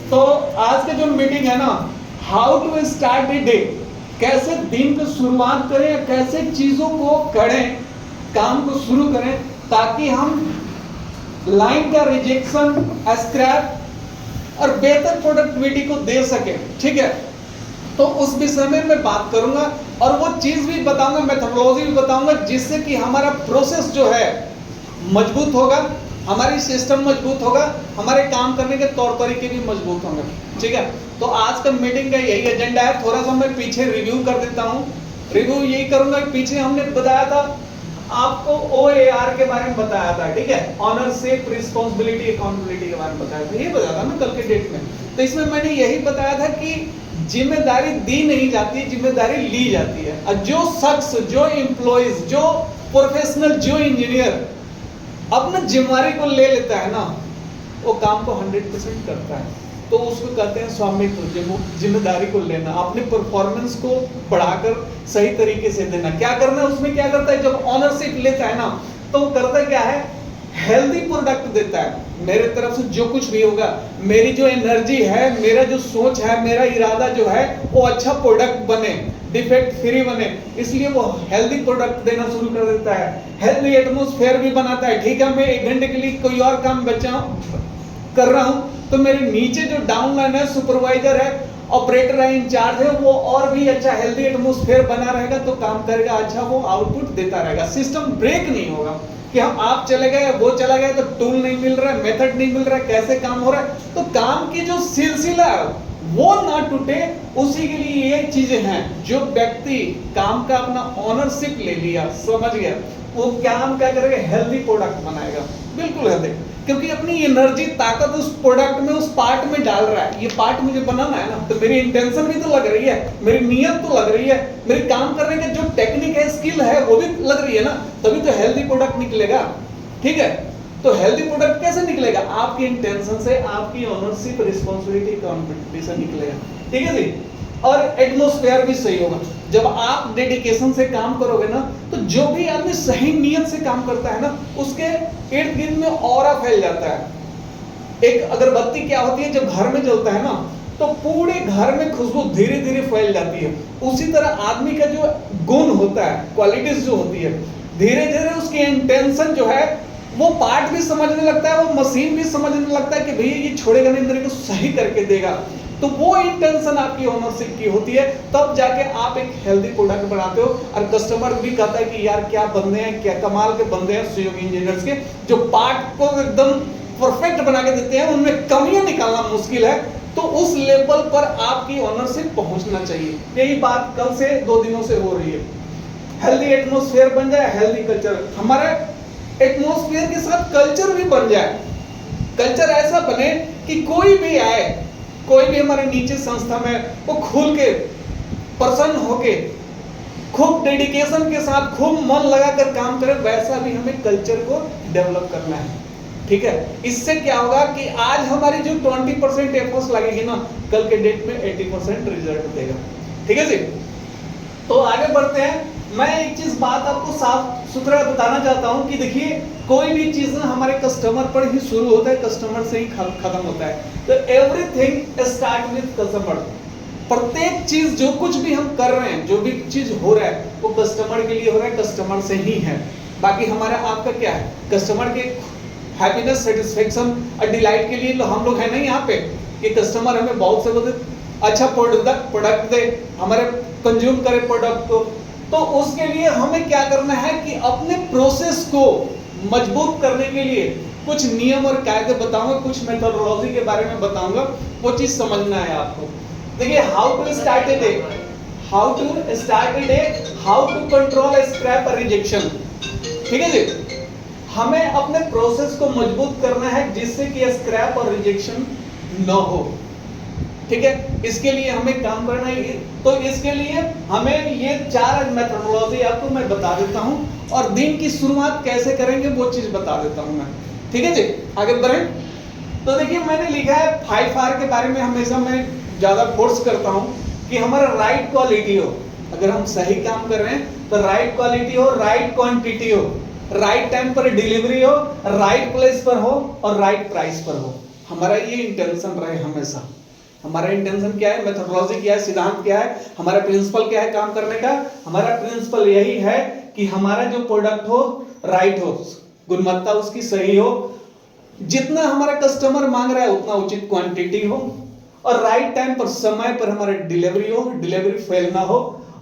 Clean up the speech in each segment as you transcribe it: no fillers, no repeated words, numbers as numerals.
तो आज का जो मीटिंग है ना, how to start the day, कैसे दिन की शुरुआत करें, कैसे चीजों को करें, काम को शुरू करें ताकि हम लाइन का रिजेक्शन, स्क्रैप और बेहतर प्रोडक्टिविटी को दे सके। ठीक है, तो उस विषय में मैं बात करूंगा और वो चीज भी बताऊंगा, मेथोडोलॉजी भी बताऊंगा, जिससे कि हमारा प्रोसेस जो है मजबूत होगा, हमारी सिस्टम मजबूत होगा, हमारे काम करने के तौर तरीके भी मजबूत होंगे। ठीक है, तो आज का मीटिंग का यही एजेंडा है। थोड़ा सा मैं पीछे रिव्यू कर देता हूँ। रिव्यू यही करूंगा, पीछे हमने बताया था आपको OAR के बारे में बताया था। ठीक है, ऑनरशिप, रिस्पॉन्सिबिलिटी, अकाउंटेबिलिटी के बारे में बताया था, ये बताया था ना कल के डेट में। तो इसमें मैंने यही बताया था कि जिम्मेदारी दी नहीं जाती, जिम्मेदारी ली जाती है। और जो शख्स, जो एम्प्लॉइज, जो प्रोफेशनल, जो इंजीनियर अपना जिम्मेदारी को ले लेता है ना, वो काम को 100% करता है। तो उसको कहते हैं स्वामित्व, जिम्मेदारी को लेना, अपने परफॉर्मेंस को बढ़ाकर सही तरीके से देना। क्या करना है उसमें, क्या करता है जब ऑनरशिप लेता है ना, तो करता क्या है, हेल्दी प्रोडक्ट देता है। मेरे तरफ से जो कुछ भी होगा, मेरी जो एनर्जी है, मेरा जो सोच है, मेरा इरादा जो है, वो अच्छा प्रोडक्ट बने, डिफेक्ट फ्री बने, इसलिए वो हेल्दी प्रोडक्ट देना शुरू कर देता है। हेल्दी एटमॉस्फेयर भी बनाता है। ठीक है, मैं 1 घंटे के लिए कोई और काम कर रहा हूं, तो मेरे नीचे जो डाउनलाइन है, सुपरवाइजर है, ऑपरेटर है, इंचार्ज है, वो और भी अच्छा हेल्दी एटमॉस्फेयर बना रहेगा तो काम करेगा, अच्छा वो आउटपुट देता रहेगा। सिस्टम ब्रेक नहीं होगा कि हम आप चले गए, वो चला गया, तो टूल नहीं मिल रहा है, मेथड नहीं मिल रहा है, कैसे काम हो रहा है। तो काम की जो सिलसिला है वो ना टूटे, उसी के लिए ये चीजें हैं। जो व्यक्ति काम का अपना ऑनरशिप ले लिया, समझ गया, वो काम क्या करेगा, हेल्दी प्रोडक्ट बनाएगा, बिल्कुल हेल्दी, क्योंकि अपनी एनर्जी, ताकत उस प्रोडक्ट में, उस पार्ट में डाल रहा है। ये पार्ट मुझे बनाना है ना, तो मेरी इंटेंशन भी तो लग रही है, मेरी नीयत तो लग रही है, मेरे काम करने के जो टेक्निक है, स्किल है, वो भी लग रही है ना, तभी तो हेल्दी प्रोडक्ट निकलेगा। ठीक है, तो हेल्दी प्रोडक्ट कैसे निकलेगा, आपकी इंटेंशन से, आपकी ओनरशिप, रिस्पांसिबिलिटी, अकाउंटेबिलिटी से निकलेगा। ठीक है जी, और एटमॉस्फेयर भी सही होगा। जब आप डेडिकेशन से काम करोगे ना, तो जो भी आदमी सही नियत से काम करता है ना, उसके इर्द गिर्द में ऑरा फैल जाता है। एक अगरबत्ती क्या होती है, जब घर में जलता है ना, तो पूरे घर में खुशबू धीरे धीरे फैल जाती है। उसी तरह आदमी का जो गुण होता है, क्वालिटीज जो होती है, धीरे धीरे उसकी इंटेंशन जो है, वो पार्ट भी समझने लगता है, वो मशीन भी समझने लगता है कि भैया ये छोड़ेगा नहीं, मेरे को सही करके देगा। तो वो इंटेंशन आपकी ओनरशिप की होती है, तब जाके आप एक हेल्दी प्रोडक्ट बनाते हो। और कस्टमर भी कहता है कि यार क्या बंदे हैं, क्या कमाल के बंदे हैं सहयोगी इंजीनियर्स के, जो पार्ट को एकदम परफेक्ट बना के देते हैं, उनमें कमियां निकालना मुश्किल है। तो उस लेवल पर आपकी ओनरशिप पहुंचना चाहिए। यही बात कल से 2 दिनों से हो रही है। हेल्दी एटमॉस्फेयर बन जाए, हेल्दी कल्चर, हमारा एटमॉस्फेयर के साथ कल्चर भी बन जाए। कल्चर ऐसा बने कि कोई भी आए, कोई भी हमारे नीचे संस्था में, वो खुल के, प्रसन्न होके, खूब डेडिकेशन के साथ, खूब मन लगाकर काम करे, वैसा भी हमें कल्चर को डेवलप करना है। ठीक है, इससे क्या होगा कि आज हमारी जो 20% एफर्ट्स लगेगी ना, कल के डेट में 80% रिजल्ट देगा। ठीक है जी, तो आगे बढ़ते हैं। मैं एक चीज बात आपको साफ सुथरा बताना चाहता हूं कि देखिए, कोई भी चीज ना हमारे कस्टमर पर ही शुरू होता है, कस्टमर से ही खत्म होता है। तो एवरीथिंग स्टार्ट विद कस्टमर। प्रत्येक चीज, जो कुछ भी हम कर रहे हैं, जो भी चीज हो रहा है, वो कस्टमर के लिए हो रहा है, कस्टमर से ही है। बाकी हमारा आपका क्या है, कस्टमर के हैप्पीनेस, सेटिस्फेक्शन और डिलाइट के लिए हम लोग है नहीं यहाँ पे कि कस्टमर हमें बहुत से बहुत अच्छा प्रोडक्ट दे, हमारे कंज्यूम करे प्रोडक्ट को। तो उसके लिए हमें क्या करना है कि अपने प्रोसेस को मजबूत करने के लिए कुछ नियम और कायदे बताऊंगा, कुछ मेथोडोलॉजी के बारे में बताऊंगा, वो चीज समझना है आपको। देखिए, how to start a day, how to start a day, how to control scrap और रिजेक्शन। ठीक है जी, हमें अपने प्रोसेस को मजबूत करना है जिससे कि स्क्रैप और रिजेक्शन न हो। ठीक है, इसके लिए हमें काम करना है। तो इसके लिए हमें ये 4 मेथोडोलॉजी आपको मैं बता देता हूं, और दिन की शुरुआत कैसे करेंगे वो चीज बता देता हूं मैं। ठीक है जी, आगे बढ़ें। तो देखिए, मैंने लिखा है 5R के बारे में, हमेशा मैं ज्यादा फोर्स करता हूं कि हमारा राइट क्वालिटी हो। अगर हम सही काम कर रहे हैं तो राइट क्वालिटी हो, राइट क्वांटिटी हो, राइट टाइम पर डिलीवरी हो, राइट प्लेस पर हो और राइट प्राइस पर हो। हमारा ये इंटेंशन रहे हमेशा। हमारा इंटेंशन क्या है, मेथोडोलॉजी क्या है, सिद्धांत क्या है, हमारा प्रिंसिपल क्या है काम करने का। हमारा प्रिंसिपल यही है कि हमारा जो प्रोडक्ट हो राइट हो, गुणवत्ता उसकी सही हो, जितना हमारा कस्टमर मांग रहा है उतना उचित क्वांटिटी हो, और राइट टाइम पर समय पर हमारा डिलीवरी हो, डिलीवरी फेल ना हो,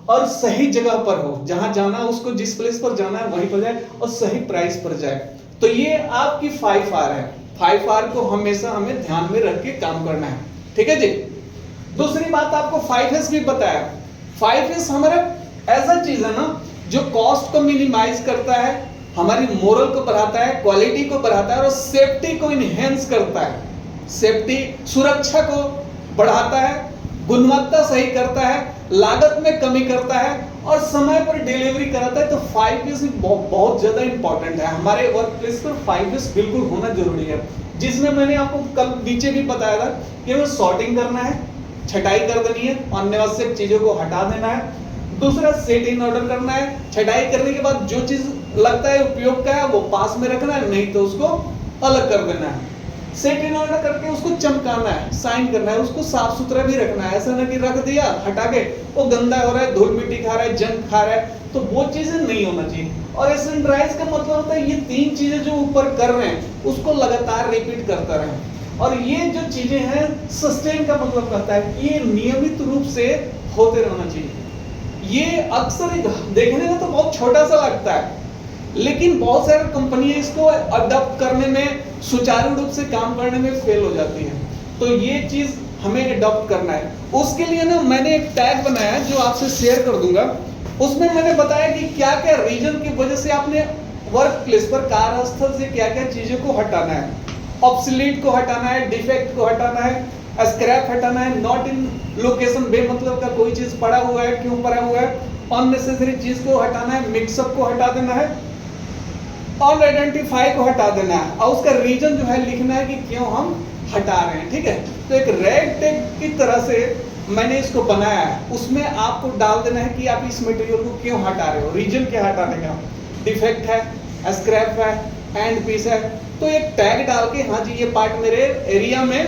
और सही जगह पर हो, जहां जाना उसको जिस प्लेस पर जाना है वहीं पर जाए, और सही प्राइस पर जाए। तो ये आपकी 5R है। 5R को हमेशा हमें ध्यान में रख के काम करना है, ठीक है जी। दूसरी बात आपको 5S भी बताया। 5S हमारा ऐसा चीज है ना जो कॉस्ट को मिनिमाइज करता है, हमारी मोरल को बढ़ाता है, क्वालिटी को बढ़ाता है, और सेफ्टी को इनहेंस करता है। सेफ्टी सुरक्षा को बढ़ाता है, गुणवत्ता सही करता है, लागत में कमी करता है, और समय पर डिलीवरी कराता है। तो 5S बहुत ज्यादा इंपॉर्टेंट है हमारे वर्क प्लेस पर। 5S बिल्कुल होना जरूरी है, जिसमें मैंने आपको कल नीचे भी बताया था कि हमें सॉर्टिंग करना है, छटाई कर देनी है, अनावश्यक चीजों को हटा देना है। दूसरा सेट इन ऑर्डर करना है, छटाई करने के बाद जो चीज लगता है उपयोग का है वो पास में रखना है, नहीं तो उसको अलग कर देना है। सेट इन ऑर्डर करके उसको चमकाना है, साइन करना है, उसको साफ सुथरा भी रखना है। ऐसा ना कि रख दिया हटा के वो गंदा हो रहा है, धूल मिट्टी खा रहा है, जंग खा रहा है, तो वो चीजें नहीं होना चाहिए। और एसेंड्राइज का मतलब होता है ये 3 चीजें जो ऊपर कर रहे हैं उसको लगातार रिपीट करता रहे। और ये जो चीजें हैं सस्टेन का मतलब कहता है ये नियमित रूप से होते रहना चाहिए। ये अक्सर देखने में तो बहुत छोटा सा लगता है, लेकिन बहुत सारी कंपनियां इसको अडॉप्ट करने में, सुचारू रूप से काम करने में फेल हो जाती है। तो ये चीज हमें अडॉप्ट करना है। उसके लिए ना मैंने एक टैग बनाया जो आपसे शेयर कर दूंगा। उसमें मैंने बताया कि क्या क्या रीजन की वजह से आपने वर्क प्लेस पर, कार्यस्थल से क्या क्या चीजों को हटाना है। ऑब्सोलीट को हटाना है, डिफेक्ट को हटाना है, स्क्रैप हटाना है, नॉट इन लोकेशन बेमतलब का कोई चीज पड़ा हुआ है, क्यों पड़ा हुआ है, अननेसेसरी चीज को हटाना है, मिक्सअप को हटा देना है, अनआइडेंटिफाई को हटा देना है, और उसका रीजन जो है लिखना है कि क्यों हम हटा रहे हैं, ठीक है। तो एक रेड टैग की तरह से मैंने इसको बनाया है, उसमें आपको डाल देना है कि आप इस मटेरियल को क्यों हटा रहे हो, रीजन क्या हटाने का, डिफेक्ट है, स्क्रैप है, एंड पीस है। तो एक टैग डाल के हाँ जी ये पार्ट मेरे एरिया में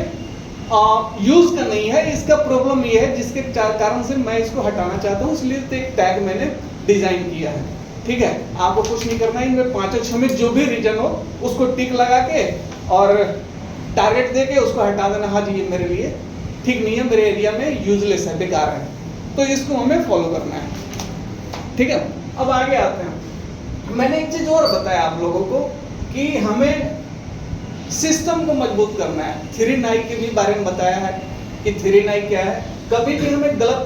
यूज का नहीं है, इसका प्रॉब्लम ये है जिसके कारण से मैं इसको हटाना चाहता हूँ, इसलिए तो एक टैग मैंने डिजाइन किया है, ठीक है। आपको कुछ नहीं करना है, इनमें 5-6 में जो भी रीजन हो उसको टिक लगा के और टारगेट दे के उसको हटा देना। हाँ जी ये मेरे लिए ठीक नहीं है, मेरे एरिया में यूजलेस है, बेकार है, तो इसको हमें फॉलो करना है, ठीक है। अब आगे आते हैं। मैंने एक चीज और बताया आप लोगों को कि हमें सिस्टम को मजबूत करना है। 3 के भी बारे में बताया है कि 3 क्या है। कभी भी हमें गलत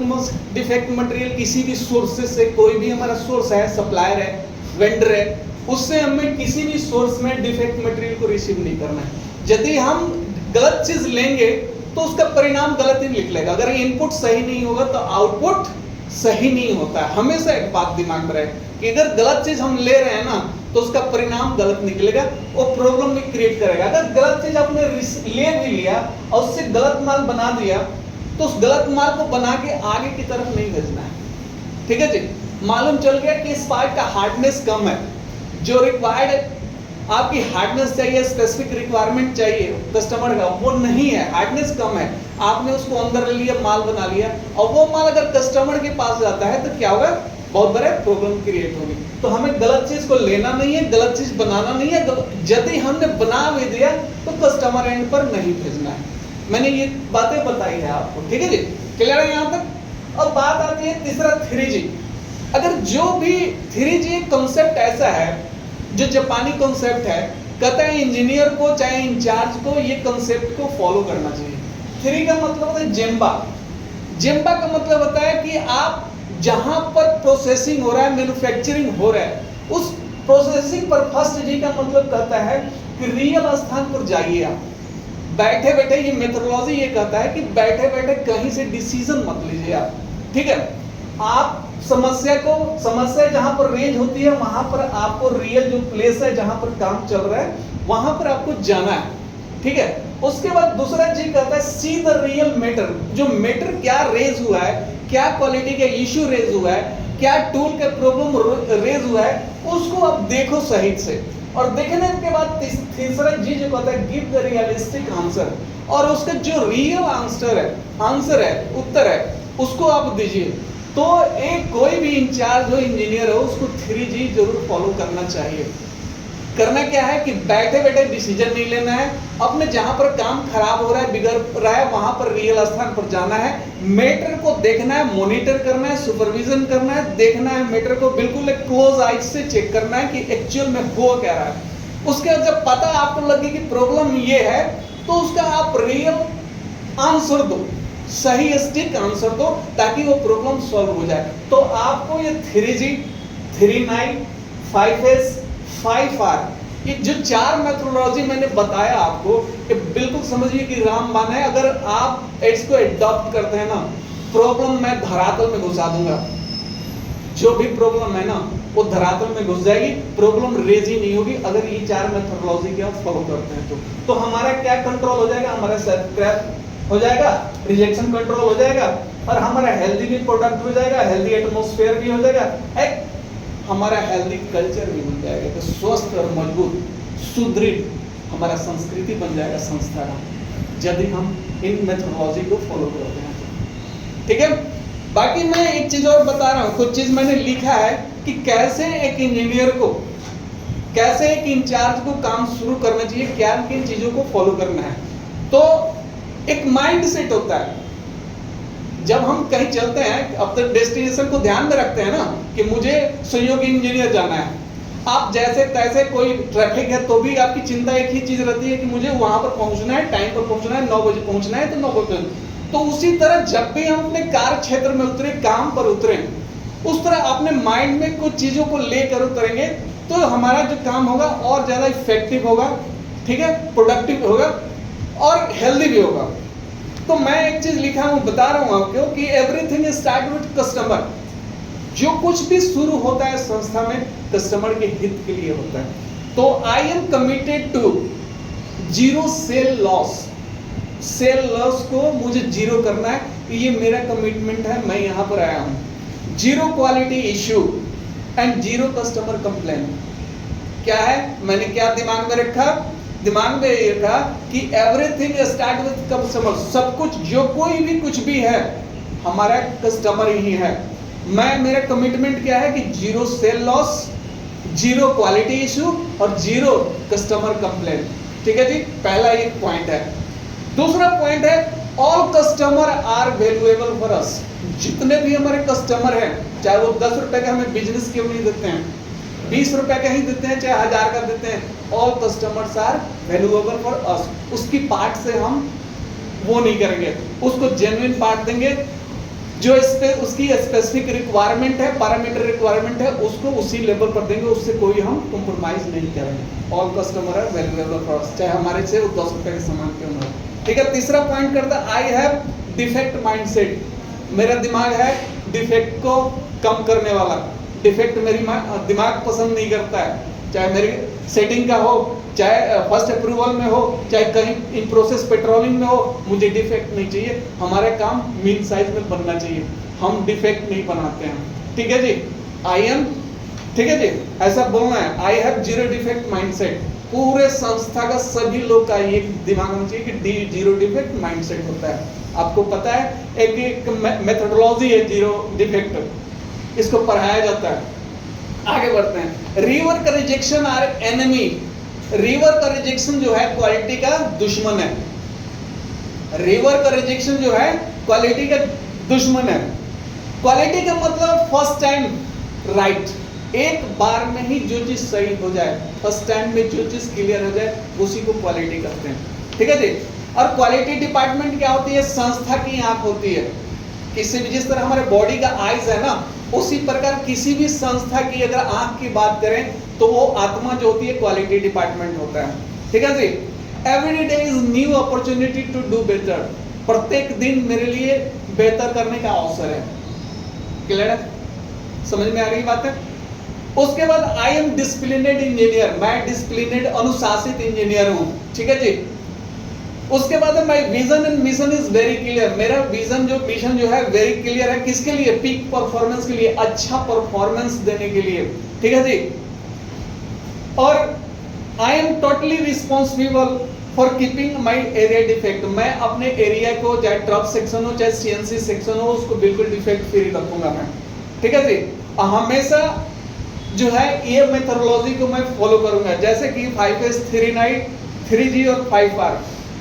डिफेक्ट मटेरियल किसी भी सोर्सेज से, कोई भी हमारा सोर्स है, सप्लायर है, वेंडर है, उससे हमें किसी भी सोर्स में डिफेक्ट मटेरियल को रिसीव नहीं करना है। यदि हम गलत चीज लेंगे तो उसका परिणाम गलत ही निकलेगा। अगर इनपुट सही नहीं होगा तो आउटपुट सही नहीं होता है। हमेशा एक बात दिमाग में रहे कि अगर गलत चीज हम ले रहे हैं ना तो उसका परिणाम गलत निकलेगा, वो प्रॉब्लम भी क्रिएट करेगा। अगर गलत चीज आपने ले भी लिया और उससे गलत माल बना दिया तो उस गलत माल को बना के आगे की तरफ नहीं भेजना है, ठीक है जी। मालूम चल गया कि इस पार्ट का हार्डनेस कम है, जो रिक्वायर्ड आपकी हार्डनेस चाहिए, स्पेसिफिक रिक्वायरमेंट चाहिए कस्टमर का, वो नहीं है, हार्डनेस कम है, आपने उसको अंदर लिया, माल बना लिया, और वो माल अगर कस्टमर के पास जाता है तो क्या होगा, बहुत बड़े प्रॉब्लम क्रिएट होगी। तो हमें गलत चीज को लेना नहीं है, गलत चीज बनाना नहीं है। यदि हमने बना भी दिया तो कस्टमर एंड पर नहीं भेजना है। मैंने ये बातें बताई है आपको, ठीक है जी, क्लियर है यहाँ तक। अब बात आती है तीसरा 3G। अगर जो भी 3G कॉन्सेप्ट ऐसा है जो जापानी कॉन्सेप्ट है, कहता है इंजीनियर को चाहे इंचार्ज को ये कॉन्सेप्ट को फॉलो करना चाहिए। 3 का मतलब होता है जेम्बा। जेम्बा का मतलब होता है कि आप जहां पर प्रोसेसिंग हो रहा है, मैन्युफैक्चरिंग हो रहा है, उस प्रोसेसिंग पर फर्स्ट जी का मतलब कहता है कि रियल स्थान पर जाइए। आप बैठे बैठे, ये मेथोडोलॉजी ये कहता है कि बैठे बैठे कहीं से डिसीजन मत लीजिए आप, ठीक है। आप समस्या जहां पर रेंज होती है वहां पर आपको रियल जो प्लेस है जहां पर काम चल रहा है वहां पर आपको जाना है, ठीक है। उसके बाद दूसरा जी कहता है सी द रियल मैटर। जो मैटर क्या रेज हुआ है, क्या क्वालिटी का इश्यू रेज हुआ है, क्या टूल का प्रॉब्लम रेज हुआ है, उसको आप देखो सही से। और देखने के बाद तीसरा जी जो कहता है गिव द रियलिस्टिक आंसर, और उसका जो रियल आंसर है उत्तर है उसको आप दीजिए। तो एक कोई भी इंचार्ज हो इंजीनियर हो उसको 3G जरूर फॉलो करना चाहिए। करना क्या है कि बैठे बैठे डिसीजन नहीं लेना है, अपने जहां पर काम खराब हो रहा है बिगड़ रहा है वहां पर रियल स्थान पर जाना है, मैटर को देखना है, मॉनिटर करना है, सुपरविजन करना है, देखना है मैटर को बिल्कुल एक क्लोज आइज से चेक करना है कि एक्चुअल में हो क्या रहा है। उसके बाद जब पता आपको लगे कि प्रॉब्लम ये है तो उसका आप रियल आंसर दो, सही स्टिक आंसर दो ताकि वो प्रॉब्लम सॉल्व हो जाए। तो आपको ये 3G, 3-9, 5S, 5R ये जो 4 मेथोडोलॉजी मैंने बताया आपको, ये बिल्कुल समझिए कि रामबाण है। अगर आप इसको एडॉप्ट करते हैं ना, प्रॉब्लम मैं धरातल में घुसा दूंगा। जो भी प्रॉब्लम है ना वो धरातल में घुस जाएगी, प्रॉब्लम रेज ही नहीं होगी अगर ये 4 मेथोडोलॉजी के आप फॉलो करते हैं तो हमारा क्या कंट्रोल हो जाएगा, हमारा सेल्फ क्रैप हो जाएगा, रिजेक्शन कंट्रोल हो जाएगा, और हमारा हेल्दी भी प्रोडक्ट हो जाएगा, हेल्दी एटमॉस्फेयर भी हो जाएगा, एक हमारा हेल्दी कल्चर भी बन जाएगा। तो स्वस्थ और मजबूत सुदृढ़ हमारा संस्कृति बन जाएगा संस्था का, यदि हम इन मेथोडोलॉजी को फॉलो करते हैं। ठीक है, बाकी मैं एक चीज और बता रहा हूं, कुछ चीज मैंने लिखा है कि कैसे एक इंजीनियर को, कैसे एक इंचार्ज को काम शुरू करना चाहिए, क्या किन चीजों को फॉलो करना है। तो एक माइंड सेट होता है, जब हम कहीं चलते हैं अपने डेस्टिनेशन को ध्यान में रखते हैं ना कि मुझे सहयोगी इंजीनियर जाना है, आप जैसे तैसे कोई ट्रैफिक है तो भी आपकी चिंता एक ही चीज रहती है कि मुझे वहां पर पहुंचना है, टाइम पर पहुंचना है, 9 बजे पहुंचना है तो 9 बजे। तो उसी तरह जब भी हम अपने कार्य क्षेत्र में उतरे, काम पर उतरे, उस तरह अपने माइंड में कुछ चीजों को लेकर उतरेंगे तो हमारा जो काम होगा और ज्यादा इफेक्टिव होगा, ठीक है, प्रोडक्टिव होगा और हेल्दी भी होगा। तो मैं एक चीज लिखा हूं, बता रहा हूं आपको कि एवरीथिंग स्टार्ट विद कस्टमर। जो कुछ भी शुरू होता है संस्था में कस्टमर के हित के लिए होता है। तो I am committed to 0 sale loss. Sale loss को मुझे 0 करना है, ये मेरा कमिटमेंट है, मैं यहां पर आया हूं। 0 quality issue and 0 customer complain. क्या है, मैंने क्या दिमाग में रखा, दिमाग में ये रखा कि एवरीथिंग स्टार्ट विद कस्टमर। सब कुछ, जो कोई भी कुछ भी है हमारा कस्टमर ही है। मेरा कमिटमेंट क्या है कि 0 सेल लॉस, 0 क्वालिटी इशू और 0 कस्टमर कंप्लेन। ठीक है जी, पहला एक पॉइंट है। दूसरा पॉइंट है all customer are valuable for us. जितने भी हमारे कस्टमर हैं, चाहे वो 10 रुपए का हमें बिजनेस क्यों नहीं देते हैं, 20 रुपए का ही देते हैं, चाहे 1000 का देते हैं, all customers are valuable for us. उसकी पार्ट से हम वो नहीं करेंगे, उसको जेन्युइन पार्ट देंगे। जो उसकी स्पेसिफिक रिक्वायरमेंट है, पैरामीटर रिक्वायरमेंट है, उसको उसी लेवल पर देंगे, उससे कोई हम कॉम्प्रोमाइज नहीं करेंगे। All customer are valuable for us, चाहे हमारे से 10 रुपए के सामान क्यों ना। ठीक है, तीसरा पॉइंट करता आई हैव डिफेक्ट माइंडसेट। मेरा दिमाग है डिफेक्ट को कम करने वाला। डिफेक्ट मेरी दिमाग पसंद नहीं करता है, चाहे मेरी सेटिंग का हो, चाहे फर्स्ट अप्रूवल में हो, चाहे कहीं इन प्रोसेस पेट्रोलिंग में हो, मुझे डिफेक्ट नहीं चाहिए। हमारा काम मीन साइज में बनना चाहिए, हम डिफेक्ट नहीं बनाते हैं। ठीक है जी, आई एम, ठीक है जी, ऐसा बोलना है, आई हैव 0 डिफेक्ट माइंडसेट। पूरे संस्था का सभी लोग का ये दिमाग होना चाहिए कि 0 डिफेक्ट माइंडसेट होता है। आपको पता है एक मेथोडोलॉजी है 0 डिफेक्ट, इसको पढ़ाया जाता है। आगे बढ़ते हैं। रिवर का रिजेक्शन आर एनिमी। रिवर का रिजेक्शन जो है क्वालिटी का दुश्मन है। रिवर का रिजेक्शन जो है क्वालिटी का दुश्मन है। क्वालिटी का मतलब फर्स्ट टाइम राइट, एक बार में ही जो चीज सही हो जाए, फर्स्ट टाइम में जो चीज क्लियर हो जाए, उसी को क्वालिटी कहते हैं। ठीक है जी। और क्वालिटी डिपार्टमेंट क्या होती है, संस्था की आंख होती है। किसी भी, जिस तरह हमारे बॉडी का आइज है ना, उसी प्रकार किसी भी संस्था की अगर आंख की बात करें तो वो आत्मा जो होती है क्वालिटी डिपार्टमेंट होता है। ठीक है जी। Every day is new opportunity to do better. प्रत्येक दिन मेरे लिए बेहतर करने का अवसर है। क्लियर है, समझ में आ रही बात है। उसके बाद आई एम डिसिप्लिनेड इंजीनियर। मैं डिसिप्लिनेड अनुशासित इंजीनियर हूं। ठीक है जी। उसके बाद my vision and mission is very clear. मेरा विजन जो मिशन जो है वेरी क्लियर है। किसके लिए, पीक परफॉर्मेंस के लिए, अच्छा परफॉर्मेंस देने के लिए। ठीक है जी। और I am totally responsible for keeping my area defect, मैं अपने एरिया को चाहे ट्रफ सेक्शन हो चाहे सीएनसी सेक्शन हो उसको बिल्कुल डिफेक्ट फ्री रखूंगा मैं, ठीक है जी। हमेशा जो है ये मेथोडोलॉजी को मैं फॉलो करूंगा, जैसे कि 5S 3 नाइट 3G और 5R,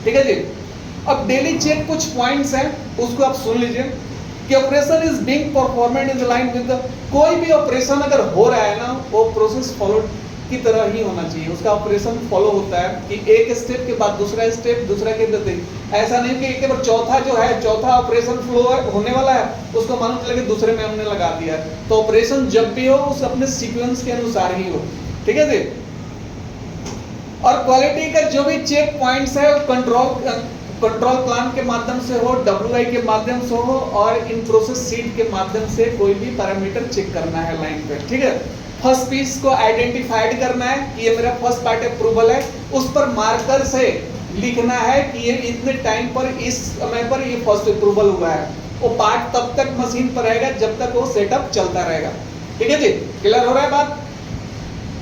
ठीक है जी। अब डेली चेक कुछ पॉइंट्स हैं उसको आप सुन लीजिए कि operation is being performed in line with the, कोई भी ऑपरेशन अगर हो रहा है ना वो प्रोसेस फॉलो की तरह ही होना चाहिए, उसका ऑपरेशन फॉलो होता है कि एक स्टेप के बाद दूसरा स्टेप, दूसरा के बाद ऐसा नहीं कि एक बार चौथा जो है चौथा ऑपरेशन फ्लो होने वाला है उसको मालूम चला कि दूसरे में हमने लगा दिया है। तो ऑपरेशन जब भी हो उस अपने सीक्वेंस के अनुसार ही हो, ठीक है जी। और क्वालिटी का जो भी चेक पॉइंट्स है कंट्रोल प्लान के माध्यम से हो, WI के माध्यम से हो और इन प्रोसेस सीट के माध्यम से कोई भी पैरामीटर चेक करना है लाइन पे, ठीक है। फर्स्ट पीस को आइडेंटिफाइड करना है कि ये मेरा फर्स्ट पार्ट अप्रूवल है, उस पर मार्कर से लिखना है कि ये इतने टाइम पर इस समय पर ये फर्स्ट अप्रूवल हुआ है। वो पार्ट तब तक मशीन पर रहेगा जब तक वो सेटअप चलता रहेगा, ठीक है जी। क्लियर हो रहा है बात,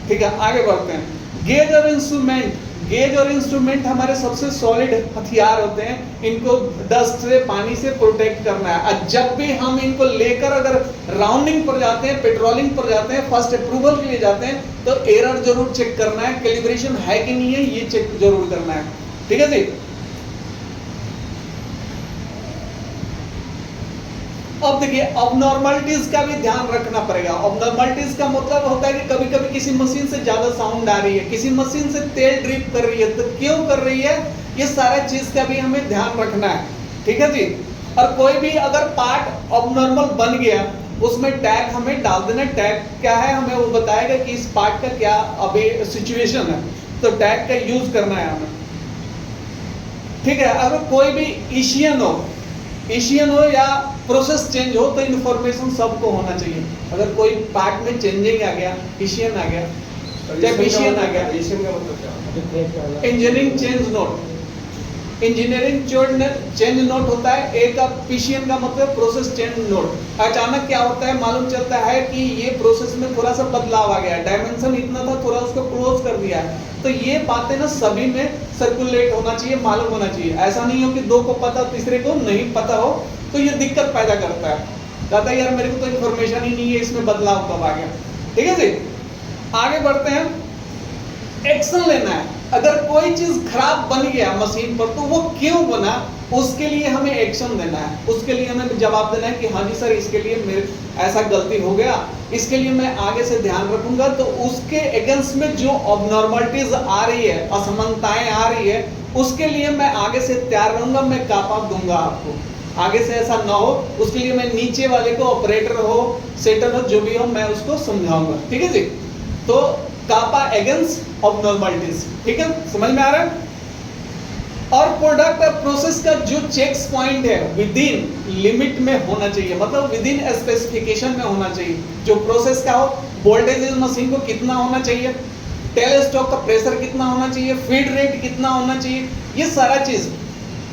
ठीक है। आगे बढ़ते हैं। गेज और इंस्ट्रूमेंट, गेज और इंस्ट्रूमेंट हमारे सबसे सॉलिड हथियार होते हैं, इनको डस्ट से पानी से प्रोटेक्ट करना है। और जब भी हम इनको लेकर अगर राउंडिंग पर जाते हैं, पेट्रोलिंग पर जाते हैं, फर्स्ट अप्रूवल के लिए जाते हैं तो एरर जरूर चेक करना है, कैलिब्रेशन है कि नहीं है ये चेक जरूर करना है, ठीक है जी। अब देखिए अबनॉर्मलिटीज का भी ध्यान रखना पड़ेगा। अबनॉर्मलिटीज का मतलब होता है कि कभी कभी किसी मशीन से ज्यादा साउंड आ रही है, किसी मशीन से तेल ड्रिप कर रही है, तो क्यों कर रही है, ये सारा चीज का भी हमें ध्यान रखना है, ठीक है जी। और कोई भी अगर पार्ट अबनॉर्मल बन गया उसमें टैग हमें डाल देना। टैग क्या है, हमें वो बताएगा कि इस पार्ट का क्या अभी सिचुएशन है, तो टैग का यूज करना है हमें, ठीक है। अगर कोई भी इशियन हो या प्रोसेस चेंज हो तो इन्फॉर्मेशन सबको होना चाहिए। अगर कोई पार्ट में चेंजिंग आ गया, इशियन आ गया, टेक्नीशियन आ गया, इशियन का मतलब क्या है? Engineering change note, engineering change note होता है एक। पीशियन का मतलब प्रोसेस चेंज नोट। अचानक क्या होता है, मालूम चलता है कि ये प्रोसेस में थोड़ा सा बदलाव आ गया, डायमेंशन इतना था थोड़ा उसको क्लोज कर दिया है, तो ये बातें ना सभी में सर्कुलेट होना चाहिए, मालूम होना चाहिए। ऐसा नहीं हो कि दो को पता तीसरे को नहीं पता हो, तो ये दिक्कत पैदा करता है, कहता है यार मेरे को तो इन्फॉर्मेशन ही नहीं है इसमें बदलाव कब आ गया, ठीक है जी। आगे बढ़ते हैं। एक्शन लेना है, अगर कोई चीज खराब बन गया मशीन पर तो वो क्यों बना उसके लिए हमें एक्शन देना है, उसके लिए हमें जवाब देना है कि हाँ जी सर इसके लिए मेरे ऐसा गलती हो गया, इसके लिए मैं आगे से ध्यान रखूंगा। तो उसके अगेंस्ट में जो अबनॉर्मलिटीज आ रही है, असमानताएं आ रही है, उसके लिए मैं आगे से तैयार रहूंगा, मैं कापा दूंगा आपको, आगे से ऐसा ना हो उसके लिए मैं नीचे वाले को, ऑपरेटर हो सेटर हो जो भी हो, मैं उसको समझाऊंगा, ठीक है जी। तो कापा अगेंस्ट अबनॉर्मलिटीज, ठीक है, समझ में आ रहा है। और प्रोडक्ट और प्रोसेस का जो चेक्स पॉइंट है विद इन लिमिट में होना चाहिए, मतलब विद इन स्पेसिफिकेशन में होना चाहिए। जो प्रोसेस का हो, वोल्टेज इस मशीन को कितना होना चाहिए, टेल स्टॉक का प्रेशर कितना होना चाहिए, फीड रेट कितना होना चाहिए, ये सारा चीज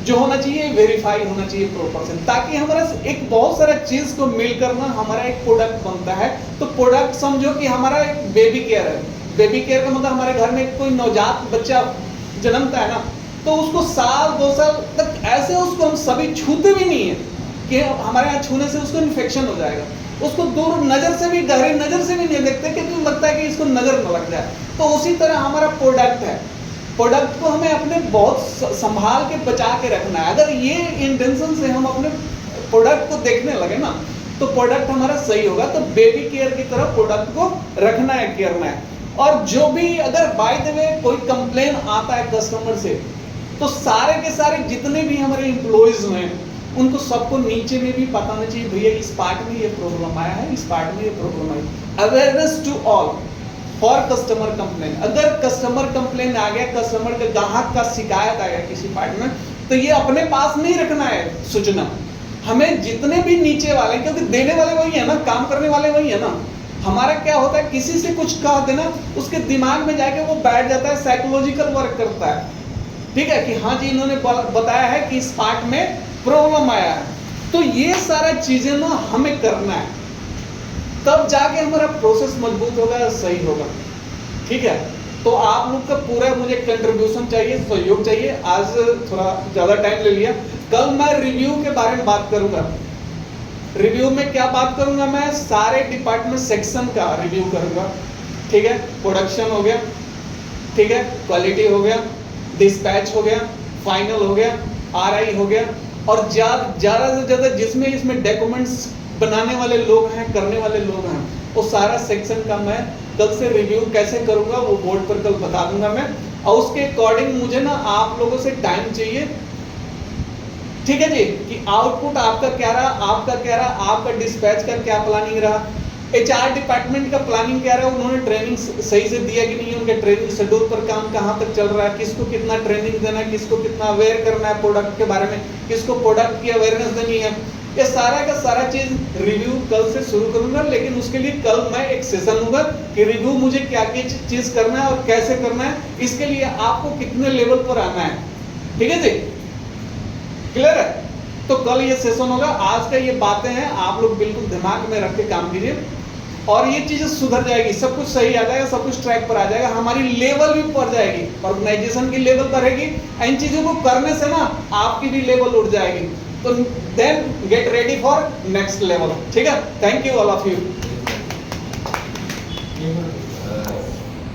जो होना चाहिए वेरीफाई होना चाहिए प्रॉपर से, ताकि हमारा एक बहुत सारा चीज को मिलकर ना हमारा एक प्रोडक्ट बनता है। तो प्रोडक्ट समझो कि हमारा एक बेबी केयर है, बेबी केयर का मतलब हमारे घर में कोई नवजात बच्चा जन्मता है ना, तो उसको साल 2 साल तक ऐसे उसको हम सभी छूते भी नहीं है कि हमारे यहाँ छूने से उसको इन्फेक्शन हो जाएगा, उसको दूर नजर से भी, गहरी नजर से भी नहीं देखते क्योंकि लगता है कि इसको नजर न लग जाए। तो उसी तरह हमारा प्रोडक्ट है, प्रोडक्ट को हमें अपने बहुत संभाल के बचा के रखना है। अगर ये इंटेंशन से हम अपने प्रोडक्ट को देखने लगे ना तो प्रोडक्ट हमारा सही होगा। तो बेबी केयर की तरह प्रोडक्ट को रखना है, केयरना है। और जो भी अगर बाय द वे कोई कंप्लेन आता है कस्टमर से, तो सारे के सारे जितने भी हमारे एम्प्लॉइज हैं उनको सबको नीचे में भी पता होना चाहिए, भैया इस पार्ट में ये प्रॉब्लम आया है, इस पार्ट में ये प्रॉब्लम आई। Awareness to all for customer complain. अगर कस्टमर कंप्लेन आ गया, कस्टमर के ग्राहक का शिकायत आ गया किसी पार्ट में, तो ये अपने पास नहीं रखना है सूचना, हमें जितने भी नीचे वाले, क्योंकि देने वाले वही है ना, काम करने वाले वही है ना। हमारा क्या होता है, किसी से कुछ कह देना, उसके दिमाग में जाके वो बैठ जाता है, साइकोलॉजिकल वर्क करता है, ठीक है, कि हाँ जी इन्होंने बताया है कि इस पार्ट में प्रॉब्लम आया है। तो ये सारा चीजें ना हमें करना है, तब जाके हमारा प्रोसेस मजबूत होगा, सही होगा, ठीक है। तो आप लोग का पूरा मुझे कंट्रीब्यूशन चाहिए, सहयोग चाहिए। आज थोड़ा ज़्यादा टाइम ले लिया। कल मैं रिव्यू के बारे में बात करूंगा। रिव्यू में क्या बात करूंगा, मैं सारे डिपार्टमेंट सेक्शन का रिव्यू करूंगा। ठीक है, प्रोडक्शन हो गया, ठीक है, क्वालिटी हो गया, डिस्पैच हो गया, फाइनल हो गया, आरआई हो गया, और ज़्यादा से ज़्यादा जिसमें इसमें डॉक्यूमेंट्स बनाने वाले लोग हैं, करने वाले लोग हैं, वो सारा सेक्शन का मैं कल से रिव्यू कैसे करूंगा वो बोर्ड पर कल बता दूंगा मैं। और उसके अकॉर्डिंग मुझे ना आप लोगों से टाइम चाहिए, ठीक है जी, कि आउटपुट आपका क्या रहा, आपका डिस्पैच का क्या प्लानिंग रहा, एचआर डिपार्टमेंट का प्लानिंग क्या रहा, उन्होंने ट्रेनिंग सही से दिया कि नहीं, उनके ट्रेनिंग शेड्यूल पर काम कहाँ तक चल रहा है, किसको कितना ट्रेनिंग देना है, किसको कितना अवेयर करना है प्रोडक्ट के बारे में, किसको प्रोडक्ट की अवेयरनेस देनी है, ये सारा का सारा चीज रिव्यू कल से शुरू करूंगा। लेकिन उसके लिए कल मैं एक सेशन होगा कि रिव्यू मुझे क्या क्या चीज करना है और कैसे करना है, इसके लिए आपको कितने लेवल पर आना है। ठीक है जी, क्लियर है? तो कल ये सेशन होगा। आज का ये बातें हैं, आप लोग बिल्कुल दिमाग में रख के काम कीजिए और ये चीजें सुधर जाएगी, सब कुछ सही आ जाएगा, सब कुछ ट्रैक पर आ जाएगा, हमारी लेवल भी बढ़ जाएगी, ऑर्गेनाइजेशन की लेवल बढ़ेगी। इन चीजों को करने से ना आपकी भी लेवल उठ जाएगी। तो then get ready for next level. ठीक है, thank you all of you.